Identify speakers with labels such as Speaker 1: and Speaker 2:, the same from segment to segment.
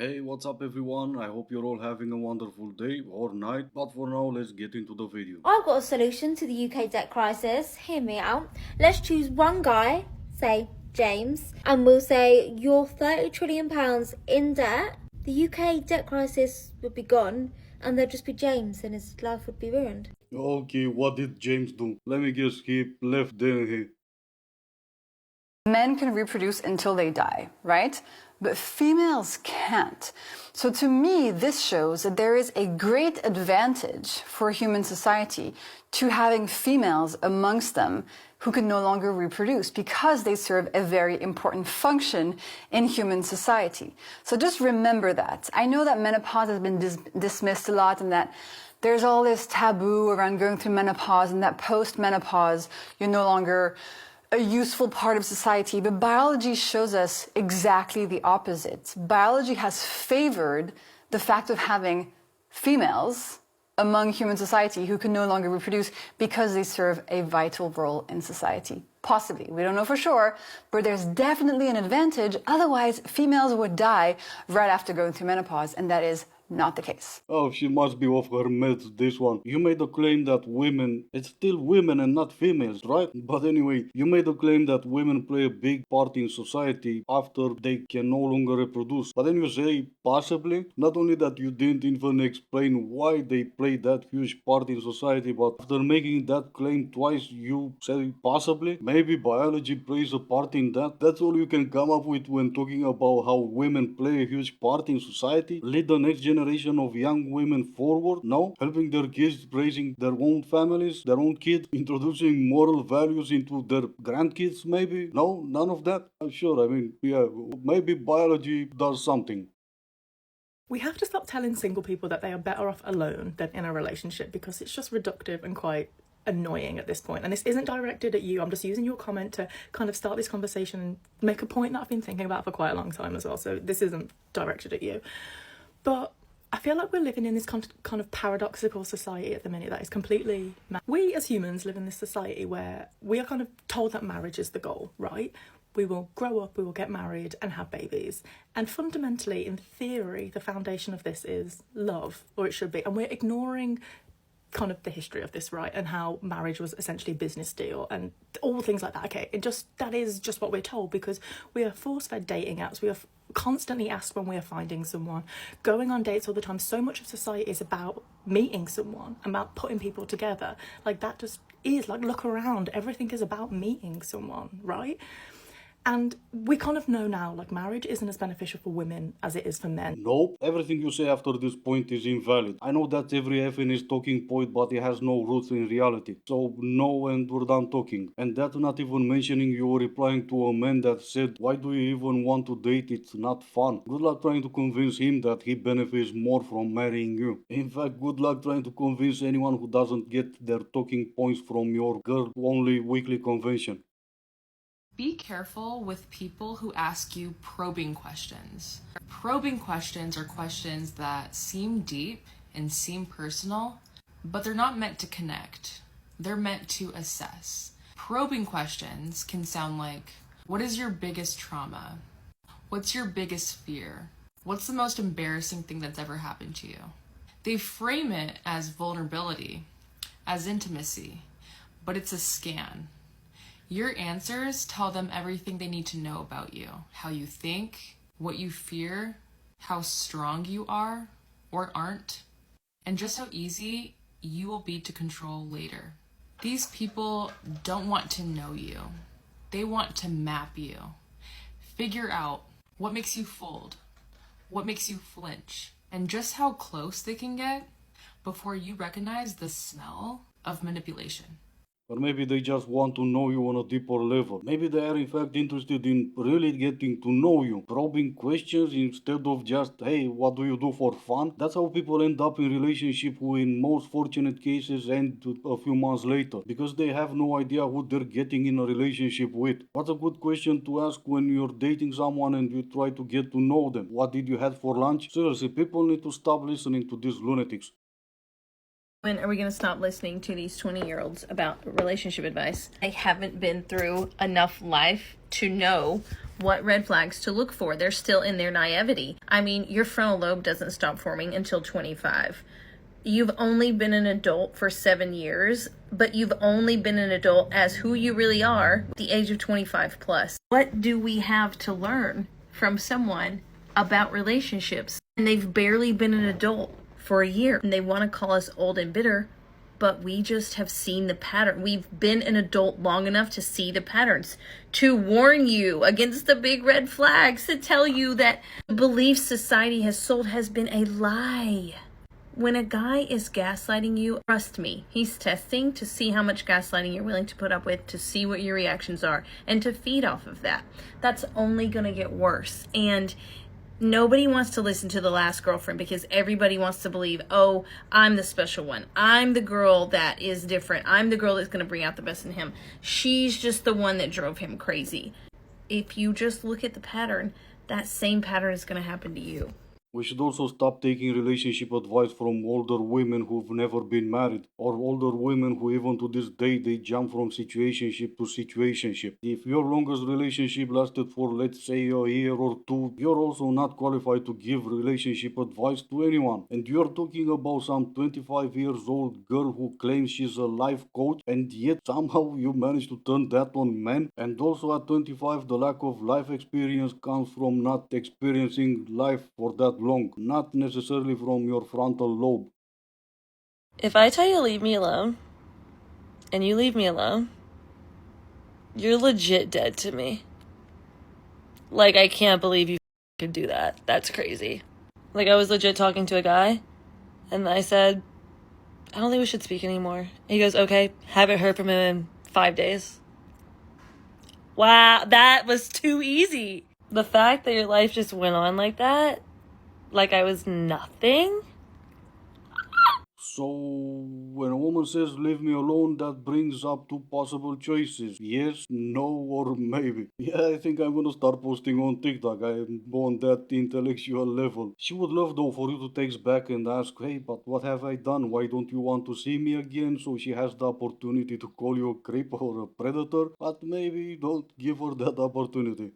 Speaker 1: Hey, what's up everyone? I hope you're all having a wonderful day or night, but for now, let's get into the video.
Speaker 2: I've got a solution to the UK debt crisis. Hear me out. Let's choose one guy, say James, and we'll say you're £30 trillion in debt. The UK debt crisis would be gone, and there'd just be James, and his life would be ruined.
Speaker 1: Okay, what did James do? Let me guess, he left then he.
Speaker 3: Men can reproduce until they die, right? But females can't. So to me, this shows that there is a great advantage for human society to having females amongst them who can no longer reproduce because they serve a very important function in human society. So just remember that. I know that menopause has been dismissed a lot and that there's all this taboo around going through menopause and that post-menopause, you're no longer a useful part of society, but biology shows us exactly the opposite. Biology has favored the fact of having females among human society who can no longer reproduce because they serve a vital role in society. Possibly, we don't know for sure, but there's definitely an advantage. Otherwise, females would die right after going through menopause, and that is not the case.
Speaker 1: Oh, she must be off her meds, this one. You made a claim that women, it's still women and not females, right? But anyway, you made a claim that women play a big part in society after they can no longer reproduce. But then you say, possibly? Not only that you didn't even explain why they play that huge part in society, but after making that claim twice, you say, possibly? Maybe biology plays a part in that? That's all you can come up with when talking about how women play a huge part in society? Lead the next generation of young women forward? No? Helping their kids, raising their own families, their own kids, introducing moral values into their grandkids, maybe? No? None of that? Sure, I mean, yeah, maybe biology does something.
Speaker 4: We have to stop telling single people that they are better off alone than in a relationship because it's just reductive and quite annoying at this point. And this isn't directed at you. I'm just using your comment to kind of start this conversation and make a point that I've been thinking about for quite a long time as well. So this isn't directed at you. But I feel like we're living in this kind of paradoxical society at the minute that is completely... We as humans live in this society where we are kind of told that marriage is the goal, right? We will grow up, we will get married and have babies. And fundamentally, in theory, the foundation of this is love, or it should be. And we're ignoring kind of the history of this, right? And how marriage was essentially a business deal and all things like that. Okay, that is just what we're told because we are force-fed dating apps. We are constantly asked when we are finding someone, going on dates all the time. So much of society is about meeting someone, about putting people together. Like that just is, like, look around, everything is about meeting someone, right? And we kind of know now, like, marriage isn't as beneficial for women as it is for men.
Speaker 1: Nope, everything you say after this point is invalid. I know that every FN is talking point, but it has no roots in reality. So, no, and we're done talking. And that's not even mentioning you were replying to a man that said, why do you even want to date? It's not fun. Good luck trying to convince him that he benefits more from marrying you. In fact, good luck trying to convince anyone who doesn't get their talking points from your girl-only weekly convention.
Speaker 5: Be careful with people who ask you probing questions. Probing questions are questions that seem deep and seem personal, but they're not meant to connect. They're meant to assess. Probing questions can sound like, what is your biggest trauma? What's your biggest fear? What's the most embarrassing thing that's ever happened to you? They frame it as vulnerability, as intimacy, but it's a scan. Your answers tell them everything they need to know about you, how you think, what you fear, how strong you are or aren't, and just how easy you will be to control later. These people don't want to know you. They want to map you. Figure out what makes you fold, what makes you flinch, and just how close they can get before you recognize the smell of manipulation.
Speaker 1: Or maybe they just want to know you on a deeper level. Maybe they are in fact interested in really getting to know you, probing questions instead of just, hey, what do you do for fun? That's how people end up in relationship who in most fortunate cases end a few months later, because they have no idea who they're getting in a relationship with. What's a good question to ask when you're dating someone and you try to get to know them? What did you have for lunch? Seriously, people need to stop listening to these lunatics.
Speaker 6: When are we going to stop listening to these 20-year-olds about relationship advice? They haven't been through enough life to know what red flags to look for. They're still in their naivety. I mean, your frontal lobe doesn't stop forming until 25. You've only been an adult for 7 years, but you've only been an adult as who you really are at the age of 25 plus. What do we have to learn from someone about relationships? And they've barely been an adult for a year, and they want to call us old and bitter, but we just have seen the pattern. We've been an adult long enough to see the patterns, to warn you against the big red flags, to tell you that the belief society has sold has been a lie. When a guy is gaslighting you, trust me, he's testing to see how much gaslighting you're willing to put up with, to see what your reactions are, and to feed off of that. That's only going to get worse. And nobody wants to listen to the last girlfriend because everybody wants to believe, oh, I'm the special one. I'm the girl that is different. I'm the girl that's going to bring out the best in him. She's just the one that drove him crazy. If you just look at the pattern, that same pattern is going to happen to you.
Speaker 1: We should also stop taking relationship advice from older women who've never been married, or older women who even to this day they jump from situationship to situationship. If your longest relationship lasted for, let's say, a year or two, you're also not qualified to give relationship advice to anyone. And you're talking about some 25 years old girl who claims she's a life coach, and yet somehow you manage to turn that on men. And also at 25, the lack of life experience comes from not experiencing life for that long, not necessarily from your frontal lobe.
Speaker 7: If I tell you to leave me alone, and you leave me alone, you're legit dead to me. Like, I can't believe you could do that. That's crazy. Like, I was legit talking to a guy, and I said, I don't think we should speak anymore. He goes, okay, haven't heard from him in 5 days. Wow, that was too easy. The fact that your life just went on like that, like I was nothing.
Speaker 1: So, when a woman says leave me alone, that brings up two possible choices. Yes, no, or maybe. Yeah, I think I'm gonna start posting on TikTok. I'm on that intellectual level. She would love though for you to text back and ask, hey, but what have I done? Why don't you want to see me again? So she has the opportunity to call you a creep or a predator, but maybe don't give her that opportunity.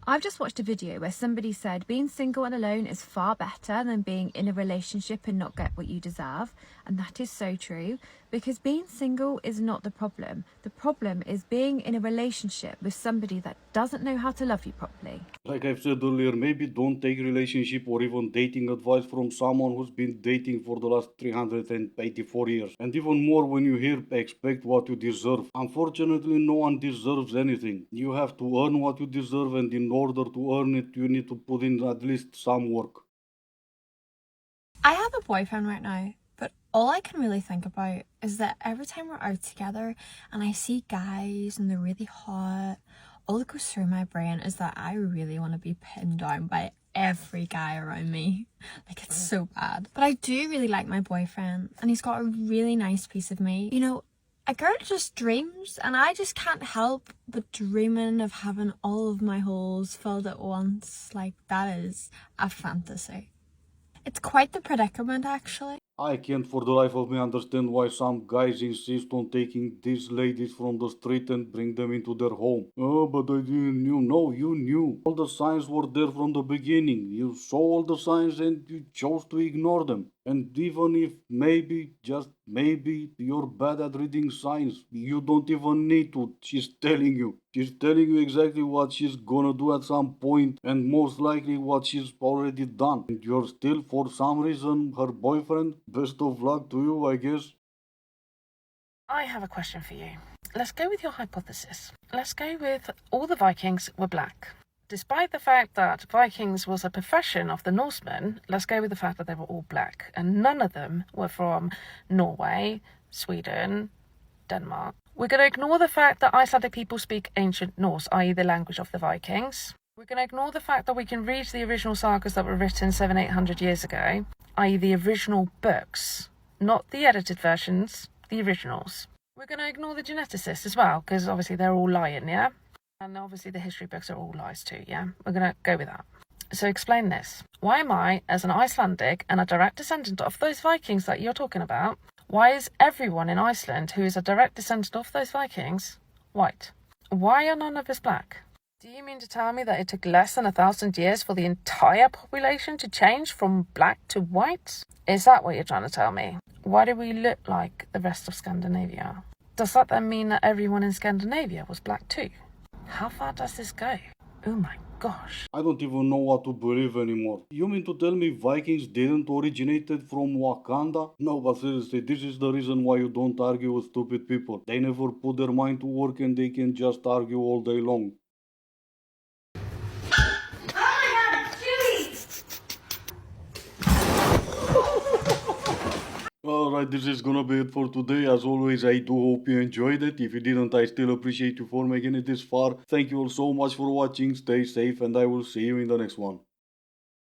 Speaker 8: I've just watched a video where somebody said being single and alone is far better than being in a relationship and not get what you deserve. And that is so true, because being single is not the problem. The problem is being in a relationship with somebody that doesn't know how to love you properly.
Speaker 1: Like I've said earlier, maybe don't take relationship or even dating advice from someone who's been dating for the last 384 years. And even more when you hear expect what you deserve. Unfortunately, no one deserves anything. You have to earn what you deserve, and in order to earn it, you need to put in at least some work.
Speaker 9: I have a boyfriend right now, but all I can really think about is that every time we're out together and I see guys and they're really hot, all that goes through my brain is that I really want to be pinned down by every guy around me. Like, it's so bad. But I do really like my boyfriend, and he's got a really nice piece of me. You know, a girl just dreams, and I just can't help but dreaming of having all of my holes filled at once. Like, that is a fantasy. It's quite the predicament, actually.
Speaker 1: I can't for the life of me understand why some guys insist on taking these ladies from the street and bring them into their home. Oh, but I didn't knew. No, you knew. All the signs were there from the beginning. You saw all the signs and you chose to ignore them. And even if maybe, just maybe, you're bad at reading signs, you don't even need to. She's telling you. She's telling you exactly what she's gonna do at some point, and most likely what she's already done. And you're still, for some reason, her boyfriend. Best of luck to you, I guess.
Speaker 10: I have a question for you. Let's go with your hypothesis. Let's go with all the Vikings were black. Despite the fact that Vikings was a profession of the Norsemen, let's go with the fact that they were all black. And none of them were from Norway, Sweden, Denmark. We're going to ignore the fact that Icelandic people speak ancient Norse, i.e. the language of the Vikings. We're going to ignore the fact that we can read the original sagas that were written 700-800 years ago, i.e. the original books, not the edited versions, the originals. We're going to ignore the geneticists as well, because obviously they're all lying, yeah? And obviously the history books are all lies too, yeah? We're going to go with that. So explain this. Why am I, as an Icelandic and a direct descendant of those Vikings that you're talking about, why is everyone in Iceland who is a direct descendant of those Vikings white? Why are none of us black? Do you mean to tell me that it took less than 1,000 years for the entire population to change from black to white? Is that what you're trying to tell me? Why do we look like the rest of Scandinavia? Does that then mean that everyone in Scandinavia was black too? How far does this go? Oh my gosh.
Speaker 1: I don't even know what to believe anymore. You mean to tell me Vikings didn't originated from Wakanda? No, but seriously, this is the reason why you don't argue with stupid people. They never put their mind to work and they can just argue all day long. Alright, this is gonna be it for today. As always, I do hope you enjoyed it. If you didn't, I still appreciate you for making it this far. Thank you all so much for watching. Stay safe and I will see you in the next one.